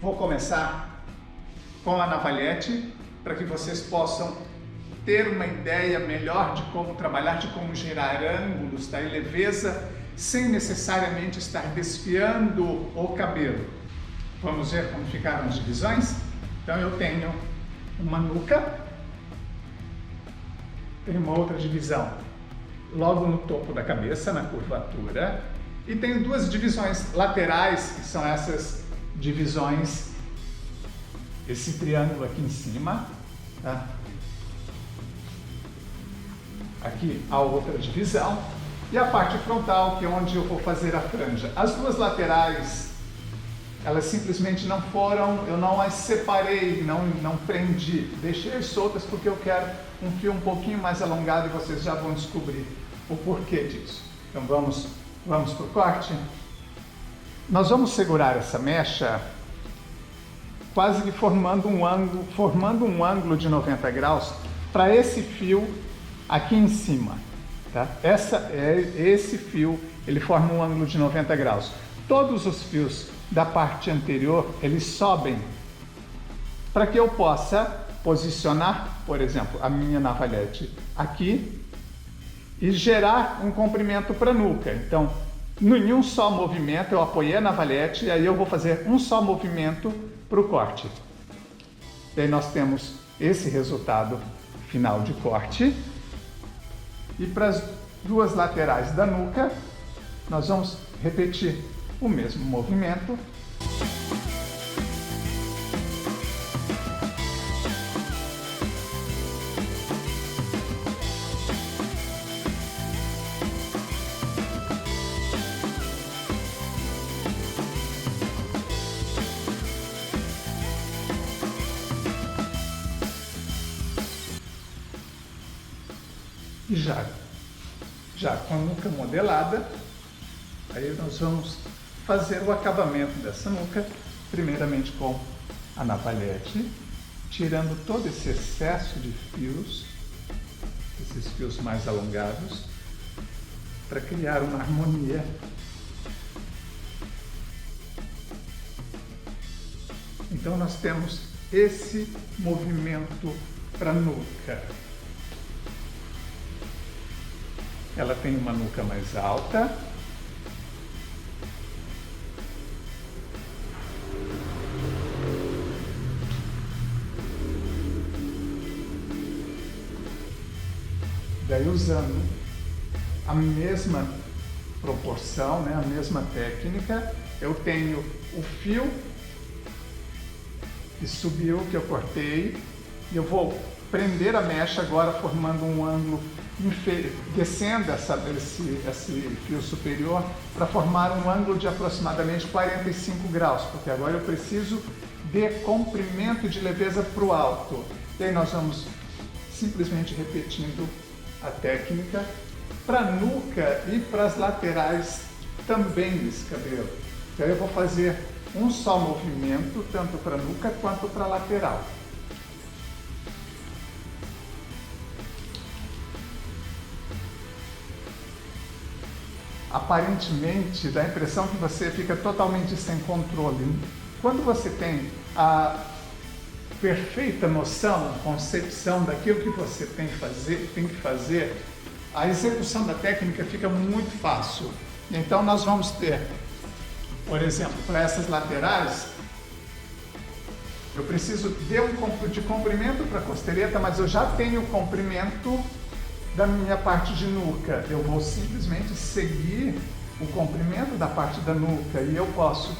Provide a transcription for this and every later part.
Vou começar com a navalhete para que vocês possam ter uma ideia melhor de como trabalhar, de como gerar ângulos, e leveza, sem necessariamente estar desfiando o cabelo. Vamos ver como ficaram as divisões? Então eu tenho uma nuca, tenho uma outra divisão logo no topo da cabeça, na curvatura, e tenho duas divisões laterais, que são essas divisões, esse triângulo aqui em cima, tá? Aqui a outra divisão, e a parte frontal, que é onde eu vou fazer a franja. As duas laterais, elas simplesmente não foram, eu não as separei, não prendi, deixei soltas porque eu quero um fio um pouquinho mais alongado e vocês já vão descobrir o porquê disso. Então vamos para o corte. Nós vamos segurar essa mecha quase que formando um ângulo de 90 graus para esse fio aqui em cima, tá? Esse fio, ele forma um ângulo de 90 graus. Todos os fios da parte anterior, eles sobem para que eu possa posicionar, por exemplo, a minha navalhete aqui e gerar um comprimento para a nuca. Então, em um só movimento, eu apoiei a navalhete e aí eu vou fazer um só movimento para o corte. E aí nós temos esse resultado final de corte. E para as duas laterais da nuca, nós vamos repetir o mesmo movimento. E já com a nuca modelada, aí nós vamos fazer o acabamento dessa nuca, primeiramente com a navalhete, tirando todo esse excesso de fios, esses fios mais alongados, para criar uma harmonia. Então nós temos esse movimento para a nuca. Ela tem uma nuca mais alta. Daí, usando a mesma proporção, né, a mesma técnica, eu tenho o fio que subiu, que eu cortei, e eu vou prender a mecha agora formando um ângulo, descendo esse fio superior para formar um ângulo de aproximadamente 45 graus, porque agora eu preciso de comprimento e de leveza para o alto. E aí nós vamos simplesmente repetindo a técnica para a nuca e para as laterais também desse cabelo. Então eu vou fazer um só movimento, tanto para a nuca quanto para a lateral. Aparentemente dá a impressão que você fica totalmente sem controle. Quando você tem a perfeita noção, concepção daquilo que você tem que fazer, a execução da técnica fica muito fácil. Então nós vamos ter, por exemplo, para essas laterais, eu preciso de comprimento para a costeleta, mas eu já tenho o comprimento da minha parte de nuca. Eu vou simplesmente seguir o comprimento da parte da nuca e eu posso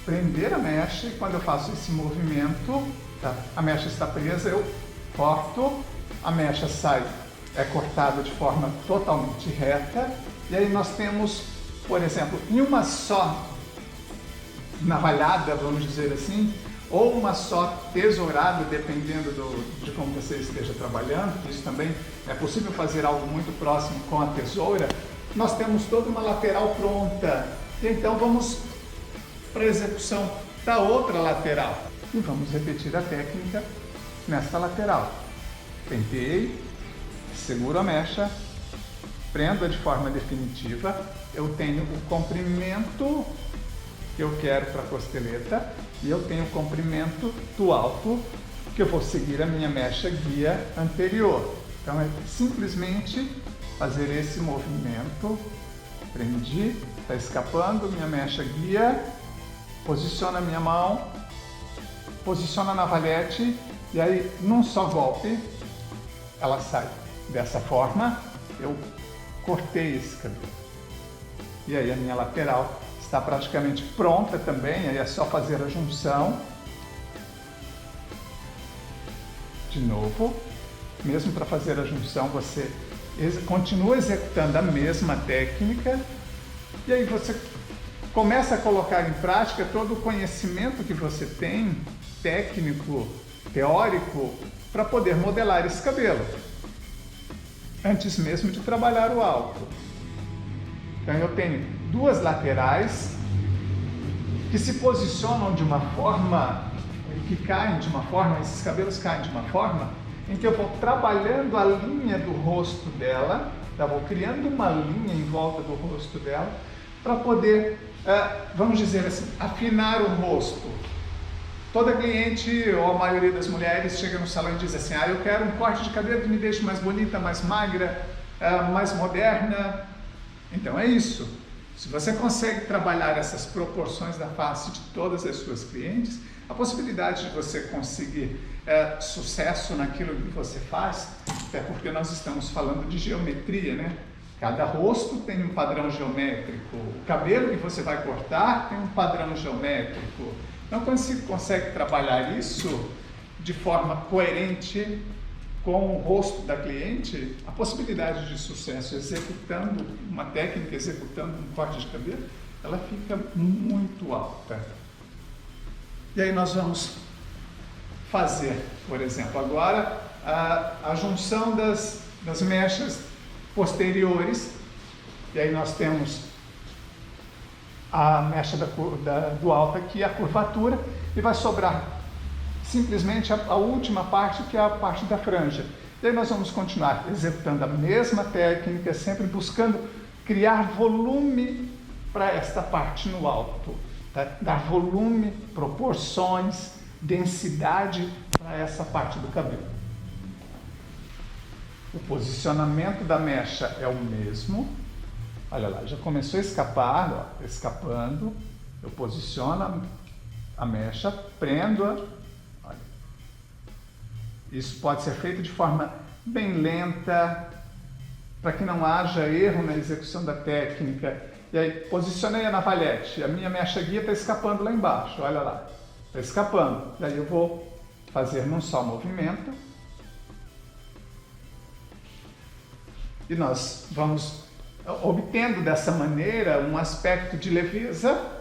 prender a mecha, e quando eu faço esse movimento, tá, a mecha está presa, eu corto, a mecha é cortada de forma totalmente reta, e aí nós temos, por exemplo, em uma só navalhada, vamos dizer assim, ou uma só tesourada, dependendo de como você esteja trabalhando, isso também é possível fazer algo muito próximo com a tesoura. Nós temos toda uma lateral pronta, e então vamos para a execução da outra lateral. E vamos repetir a técnica nesta lateral. Penteei, seguro a mecha, prendo-a de forma definitiva, eu tenho o comprimento que eu quero para a costeleta, e eu tenho o comprimento do alto, que eu vou seguir a minha mecha guia anterior. Então é simplesmente fazer esse movimento, prendi, está escapando, minha mecha guia, posiciona a minha mão, posiciona a navalhete e aí num só golpe ela sai. Dessa forma eu cortei esse cabelo. E aí a minha lateral está praticamente pronta também, aí é só fazer a junção. De novo, mesmo para fazer a junção, você continua executando a mesma técnica e aí você começa a colocar em prática todo o conhecimento que você tem, técnico, teórico, para poder modelar esse cabelo, antes mesmo de trabalhar o alto. Então eu tenho duas laterais que se posicionam de uma forma, que caem de uma forma, esses cabelos caem de uma forma em que eu vou trabalhando a linha do rosto dela, vou criando uma linha em volta do rosto dela para poder, vamos dizer assim, afinar o rosto. Toda cliente, ou a maioria das mulheres, chega no salão e diz assim, eu quero um corte de cabelo que me deixe mais bonita, mais magra, mais moderna. Então é isso. Se você consegue trabalhar essas proporções da face de todas as suas clientes, a possibilidade de você conseguir sucesso naquilo que você faz, até porque nós estamos falando de geometria, né? Cada rosto tem um padrão geométrico, o cabelo que você vai cortar tem um padrão geométrico. Então, quando se consegue trabalhar isso de forma coerente com o rosto da cliente, a possibilidade de sucesso executando uma técnica, executando um corte de cabelo, ela fica muito alta. E aí nós vamos fazer, por exemplo, agora a junção das mechas posteriores, e aí nós temos a mecha do alto aqui, a curvatura, e vai sobrar simplesmente a última parte, que é a parte da franja. E aí nós vamos continuar executando a mesma técnica, sempre buscando criar volume para esta parte no alto, tá? Dar volume, proporções, densidade para essa parte do cabelo. O posicionamento da mecha é o mesmo. Olha lá, já começou a escapar, ó, escapando. Eu posiciono a mecha, prendo-a. Isso pode ser feito de forma bem lenta, para que não haja erro na execução da técnica. E aí, posicionei a navalhete, a minha mecha guia está escapando lá embaixo, olha lá, está escapando. Daí eu vou fazer num só movimento. E nós vamos obtendo dessa maneira um aspecto de leveza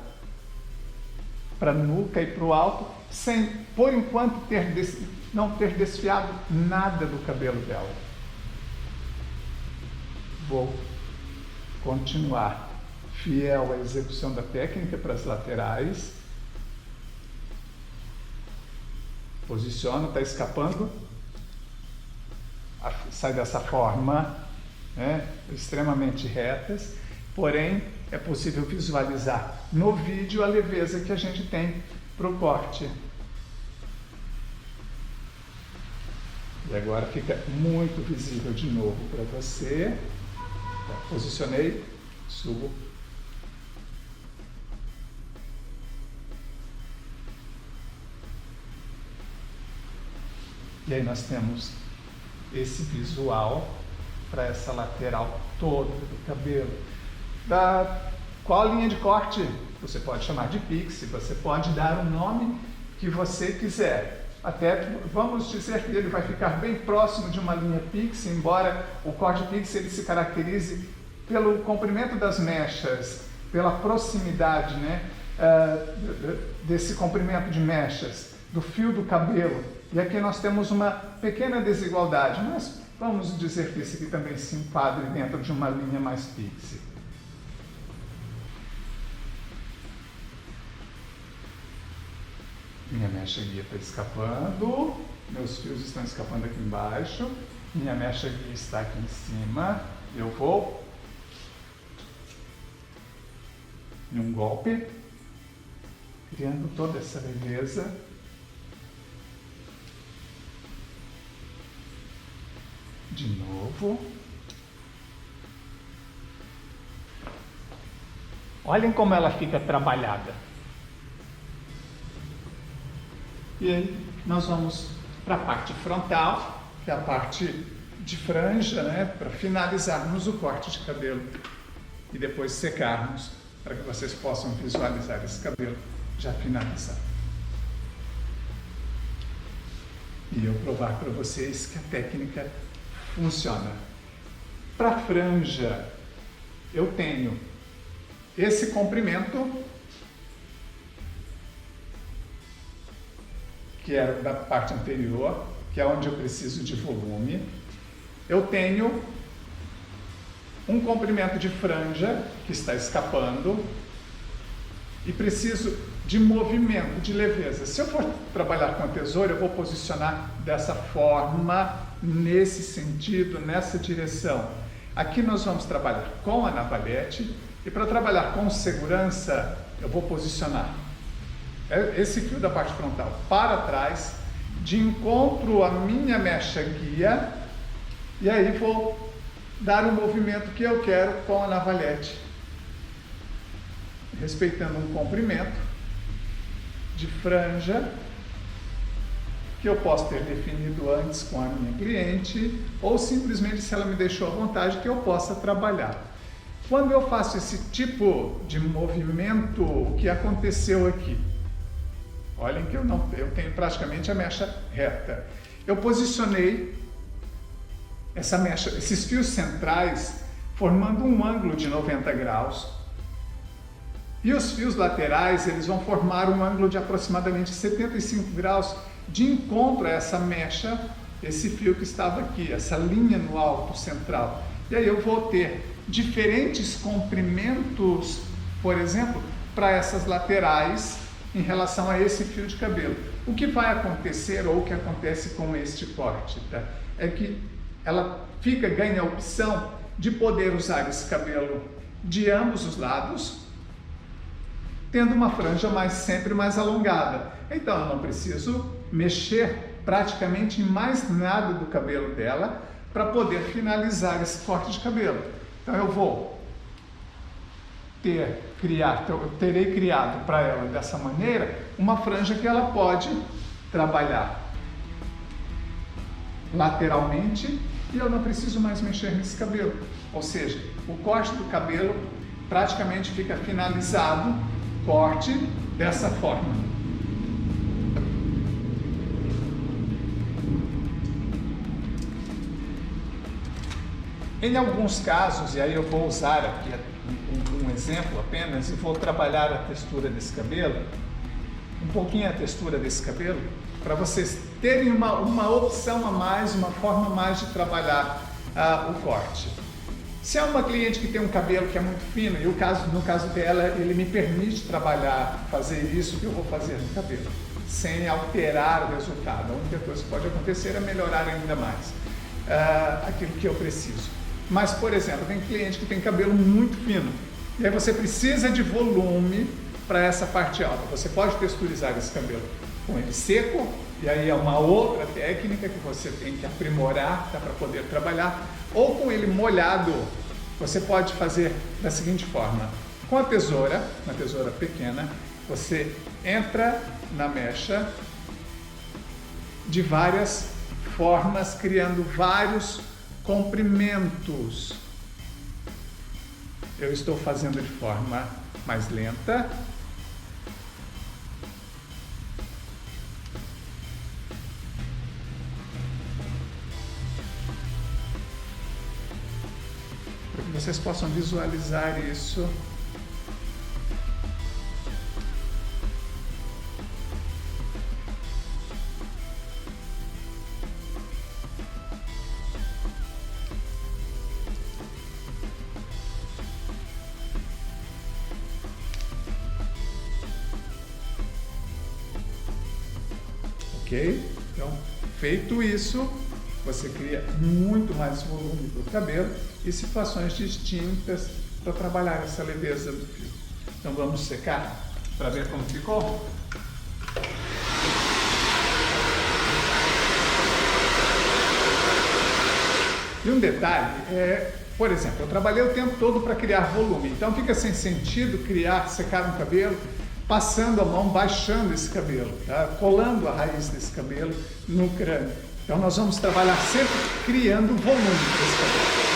para a nuca e para o alto, sem, por enquanto, não ter desfiado nada do cabelo dela. Vou continuar fiel à execução da técnica para as laterais. Posiciono, está escapando. Sai dessa forma, né, extremamente retas, porém é possível visualizar no vídeo a leveza que a gente tem para o corte. E agora fica muito visível de novo para você. Posicionei, subo. E aí nós temos esse visual para essa lateral toda do cabelo. Qual a linha de corte? Você pode chamar de pixie, você pode dar o nome que você quiser. Até vamos dizer que ele vai ficar bem próximo de uma linha pixie, embora o corte pixie ele se caracterize pelo comprimento das mechas, pela proximidade, né, desse comprimento de mechas, do fio do cabelo. E aqui nós temos uma pequena desigualdade, mas vamos dizer que esse aqui também se enquadre dentro de uma linha mais pixie. Minha mecha guia está escapando, meus fios estão escapando aqui embaixo, minha mecha guia está aqui em cima, eu vou em um golpe, criando toda essa leveza. De novo. Olhem como ela fica trabalhada. E aí nós vamos para a parte frontal, que é a parte de franja, né, para finalizarmos o corte de cabelo e depois secarmos, para que vocês possam visualizar esse cabelo já finalizado. E eu provar para vocês que a técnica funciona. Para franja, eu tenho esse comprimento, que é da parte anterior, que é onde eu preciso de volume. Eu tenho um comprimento de franja que está escapando e preciso de movimento, de leveza. Se eu for trabalhar com a tesoura, eu vou posicionar dessa forma, nesse sentido, nessa direção. Aqui nós vamos trabalhar com a navalhete e para trabalhar com segurança, eu vou posicionar esse fio da parte frontal para trás, de encontro à minha mecha guia, e aí vou dar o movimento que eu quero com a navalhete, respeitando um comprimento de franja que eu posso ter definido antes com a minha cliente, ou simplesmente, se ela me deixou à vontade, que eu possa trabalhar. Quando eu faço esse tipo de movimento, o que aconteceu aqui? Olhem que eu tenho praticamente a mecha reta. Eu posicionei essa mecha, esses fios centrais, formando um ângulo de 90 graus. E os fios laterais, eles vão formar um ângulo de aproximadamente 75 graus de encontro a essa mecha, esse fio que estava aqui, essa linha no alto central. E aí eu vou ter diferentes comprimentos, por exemplo, para essas laterais, em relação a esse fio de cabelo. O que vai acontecer, ou o que acontece com este corte, tá? É que ela ganha a opção de poder usar esse cabelo de ambos os lados, tendo uma franja sempre mais alongada. Então eu não preciso mexer praticamente em mais nada do cabelo dela para poder finalizar esse corte de cabelo. Então eu vou terei criado para ela dessa maneira uma franja que ela pode trabalhar lateralmente e eu não preciso mais mexer nesse cabelo. Ou seja, o corte do cabelo praticamente fica finalizado, corte dessa forma. Em alguns casos, e aí eu vou usar aqui um exemplo apenas, e vou trabalhar a textura desse cabelo, um pouquinho a textura desse cabelo, para vocês terem uma opção a mais, uma forma a mais de trabalhar o corte. Se é uma cliente que tem um cabelo que é muito fino, e no caso dela, ele me permite trabalhar, fazer isso que eu vou fazer no cabelo, sem alterar o resultado. A única coisa que pode acontecer é melhorar ainda mais aquilo que eu preciso. Mas, por exemplo, tem cliente que tem cabelo muito fino, e aí você precisa de volume para essa parte alta. Você pode texturizar esse cabelo com ele seco, e aí é uma outra técnica que você tem que aprimorar para poder trabalhar, ou com ele molhado. Você pode fazer da seguinte forma: com a tesoura, uma tesoura pequena, você entra na mecha de várias formas, criando vários comprimentos. Eu estou fazendo de forma mais lenta. Para que vocês possam visualizar isso. Ok? Então, feito isso, você cria muito mais volume para o cabelo e situações distintas para trabalhar essa leveza do fio. Então vamos secar? para ver como ficou? E um detalhe por exemplo, eu trabalhei o tempo todo para criar volume, então fica sem sentido secar um cabelo, passando a mão, baixando esse cabelo, tá? Colando a raiz desse cabelo no crânio. Então nós vamos trabalhar sempre criando volume para esse cabelo.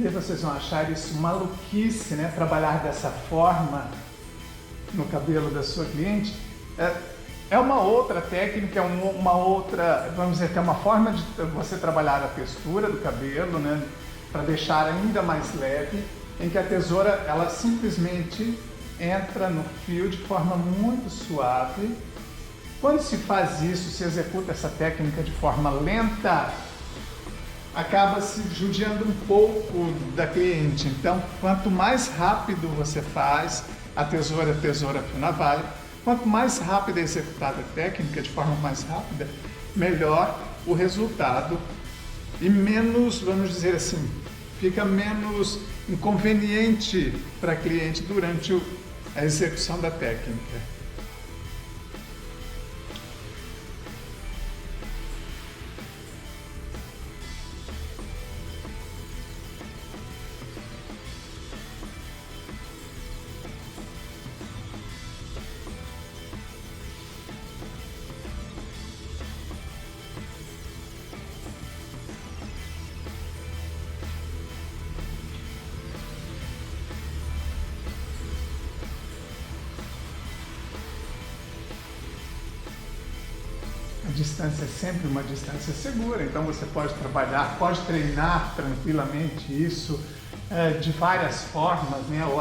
E vocês vão achar isso maluquice, né? Trabalhar dessa forma no cabelo da sua cliente. É uma outra técnica, uma outra, vamos dizer, que é uma forma de você trabalhar a textura do cabelo, né? Para deixar ainda mais leve, em que a tesoura, ela simplesmente entra no fio de forma muito suave. Quando se faz isso, se executa essa técnica de forma lenta, acaba se judiando um pouco da cliente. Então, quanto mais rápido você faz a tesoura fio navalha, quanto mais rápida é executada a técnica, de forma mais rápida, melhor o resultado e menos, vamos dizer assim, fica menos inconveniente para a cliente durante a execução da técnica. A distância é sempre uma distância segura, então você pode trabalhar, pode treinar tranquilamente isso de várias formas, né? Ou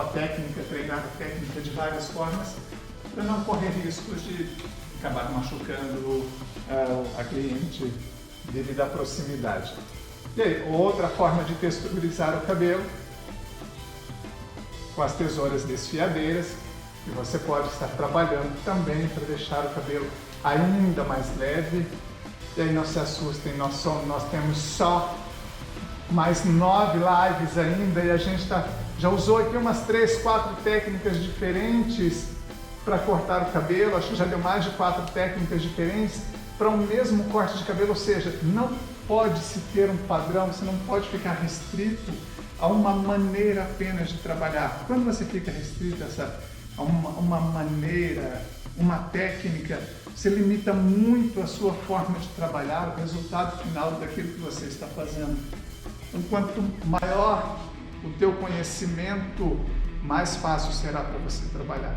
treinar a técnica de várias formas, para não correr riscos de acabar machucando a cliente devido à proximidade. E aí, outra forma de texturizar o cabelo, com as tesouras desfiadeiras, que você pode estar trabalhando também para deixar o cabelo ainda mais leve. E aí não se assustem, nós temos só mais 9 lives ainda e a gente já usou aqui umas 3, 4 técnicas diferentes para cortar o cabelo. Acho que já deu mais de 4 técnicas diferentes para um mesmo corte de cabelo, ou seja, não pode se ter um padrão, você não pode ficar restrito a uma maneira apenas de trabalhar. Quando você fica restrito a uma maneira, uma técnica, você limita muito a sua forma de trabalhar, o resultado final daquilo que você está fazendo. Então, quanto maior o teu conhecimento, mais fácil será para você trabalhar.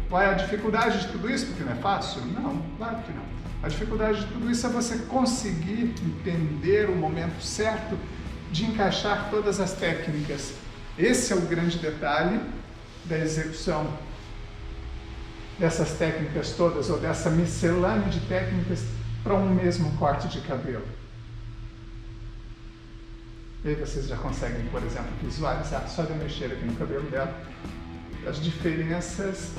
Qual é a dificuldade de tudo isso? Porque não é fácil? Não, claro que não. A dificuldade de tudo isso é você conseguir entender o momento certo de encaixar todas as técnicas. Esse é o grande detalhe da execução dessas técnicas todas, ou dessa miscelânea de técnicas para um mesmo corte de cabelo. E aí vocês já conseguem, por exemplo, visualizar, só de mexer aqui no cabelo dela, as diferenças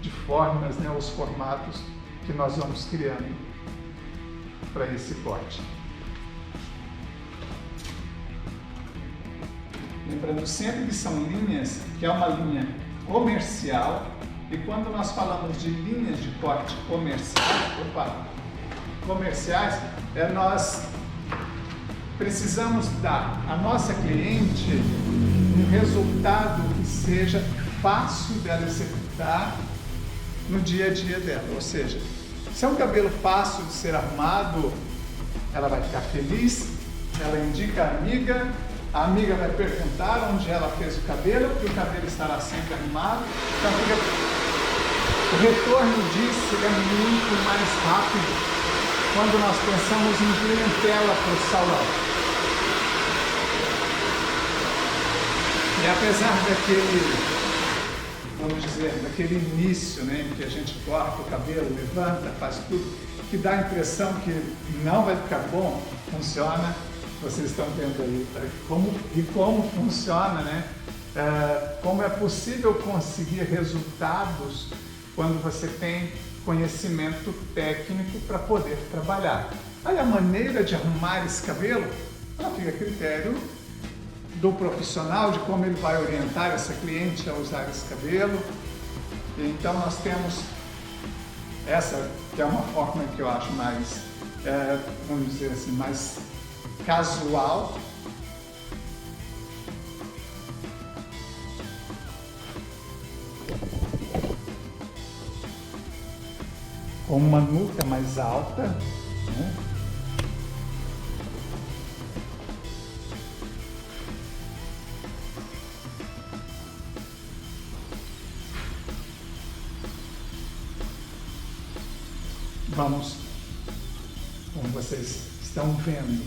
de formas, né, os formatos que nós vamos criando para esse corte. Lembrando sempre que são linhas, que é uma linha comercial, e quando nós falamos de linhas de corte comerciais, nós precisamos dar à nossa cliente um resultado que seja fácil dela executar no dia a dia dela. Ou seja, se é um cabelo fácil de ser arrumado, ela vai ficar feliz, ela indica a amiga A amiga vai perguntar onde ela fez o cabelo, porque o cabelo estará sempre arrumado. Então, o retorno disso é muito mais rápido quando nós pensamos em clientela para o salão. E apesar daquele, vamos dizer, daquele início, né, em que a gente corta o cabelo, levanta, faz tudo, que dá a impressão que não vai ficar bom, funciona. Vocês estão vendo aí como funciona, né? Como é possível conseguir resultados quando você tem conhecimento técnico para poder trabalhar. Aí a maneira de arrumar esse cabelo, ela fica a critério do profissional, de como ele vai orientar essa cliente a usar esse cabelo. Então nós temos essa, que é uma forma que eu acho mais, vamos dizer assim, mais casual. Com uma nuca mais alta, né? Vamos, como vocês estão vendo,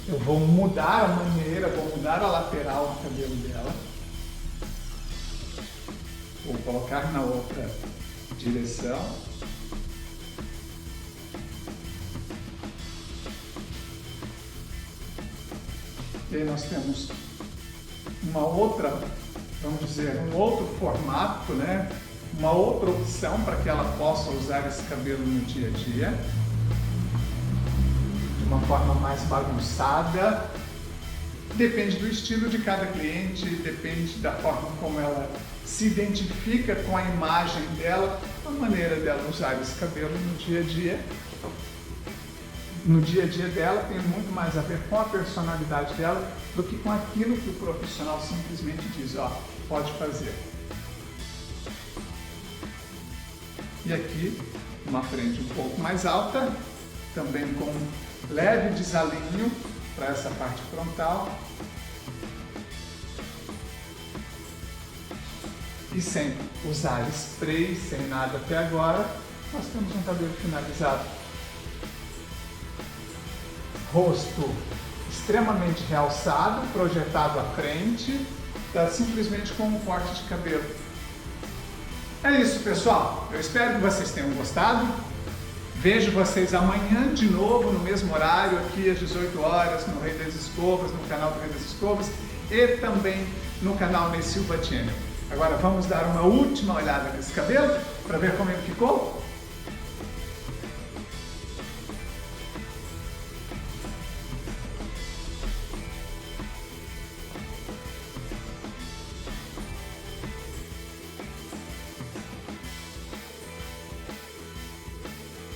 eu vou mudar a maneira, vou mudar a lateral do cabelo dela. Vou colocar na outra direção. E aí nós temos uma outra, vamos dizer, um outro formato, né? Uma outra opção para que ela possa usar esse cabelo no dia a dia. De uma forma mais bagunçada. Depende do estilo de cada cliente, depende da forma como ela se identifica com a imagem dela, a maneira dela usar esse cabelo no dia a dia. No dia a dia dela tem muito mais a ver com a personalidade dela do que com aquilo que o profissional simplesmente diz, ó, pode fazer. E aqui, uma frente um pouco mais alta, também com um leve desalinho para essa parte frontal. E sem usar spray, sem nada até agora, nós temos um cabelo finalizado. Rosto extremamente realçado, projetado à frente, simplesmente com um corte de cabelo. É isso, pessoal. Eu espero que vocês tenham gostado. Vejo vocês amanhã de novo, no mesmo horário, aqui às 18 horas, no Rei das Escovas, no canal do Rei das Escovas e também no canal Ney Silva Channel. Agora vamos dar uma última olhada nesse cabelo para ver como ele ficou?